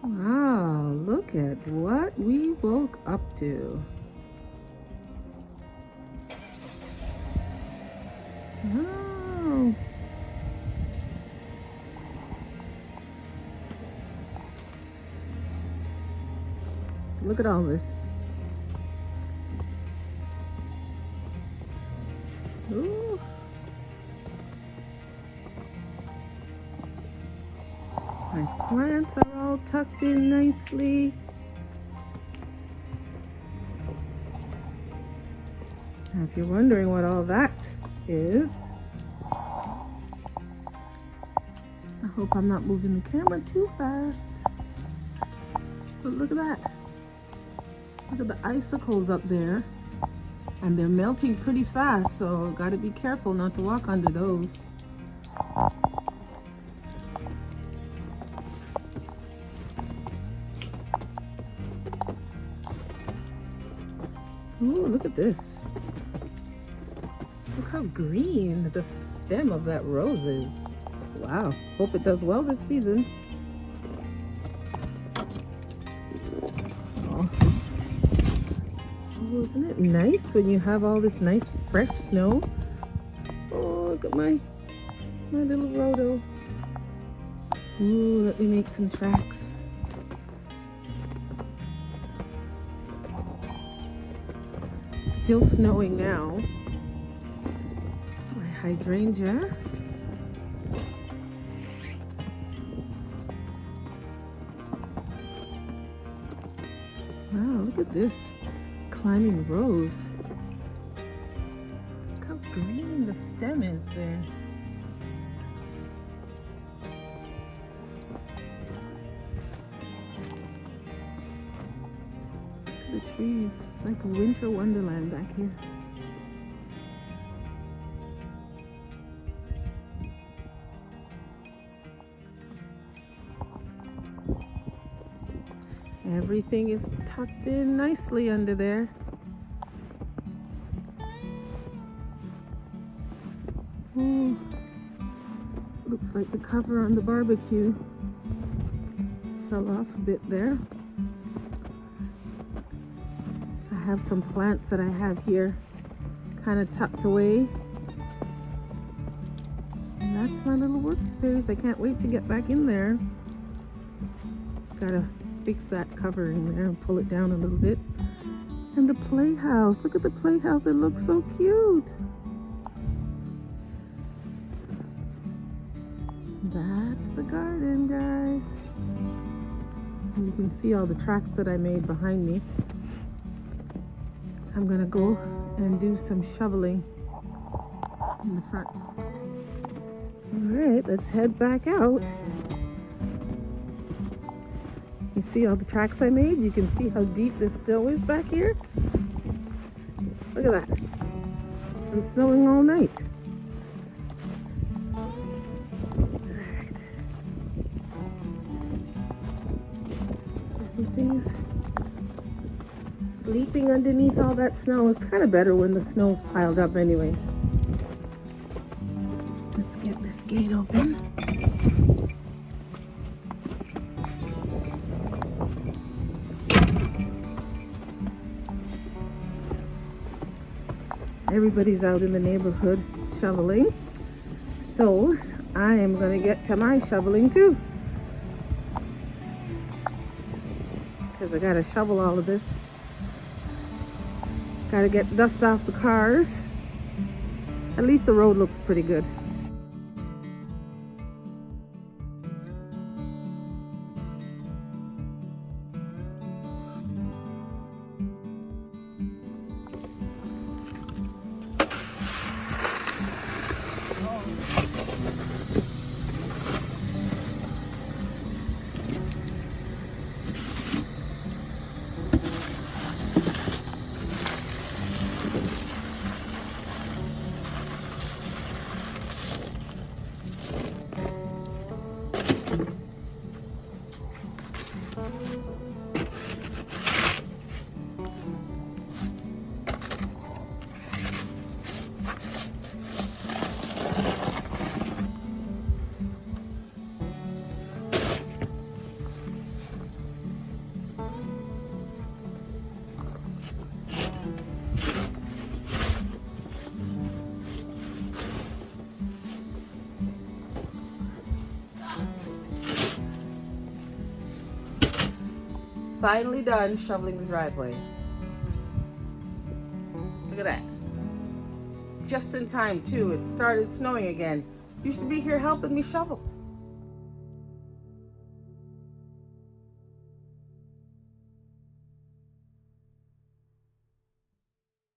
Wow, look at what we woke up to. Wow. Look at all this. Ooh. My plants are all tucked in nicely. Now, if you're wondering what all that is, I hope I'm not moving the camera too fast. But look at that. Look at the icicles up there. And they're melting pretty fast, so gotta be careful not to walk under those. Ooh, look at this. Look how green the stem of that rose is. Wow, hope it does well this season. Oh, isn't it nice when you have all this nice fresh snow? Oh, look at my little rhodo. Ooh, let me make some tracks. Still snowing now. My hydrangea. Wow, look at this climbing rose. Look how green the stem is there. The trees. It's like a winter wonderland back here. Everything is tucked in nicely under there. Ooh. Looks like the cover on the barbecue fell off a bit there. I have some plants that I have here kind of tucked away. And that's my little workspace. I can't wait to get back in there. Gotta fix that covering there and pull it down a little bit. And the playhouse. Look at the playhouse. It looks so cute. That's the garden, guys. And you can see all the tracks that I made behind me. I'm gonna go and do some shoveling in the front. All right, let's head back out. You see all the tracks I made? You can see how deep this snow is back here. Look at that. It's been snowing all night. All right. Everything's sleeping underneath all that snow. It's kind of better when the snow's piled up anyways. Let's get this gate open. Everybody's out in the neighborhood shoveling, so I am going to get to my shoveling too, because I got to shovel all of this. Got to get dust off the cars. At least the road looks pretty good. Finally done shoveling the driveway. Look at that. Just in time too. It started snowing again. You should be here helping me shovel.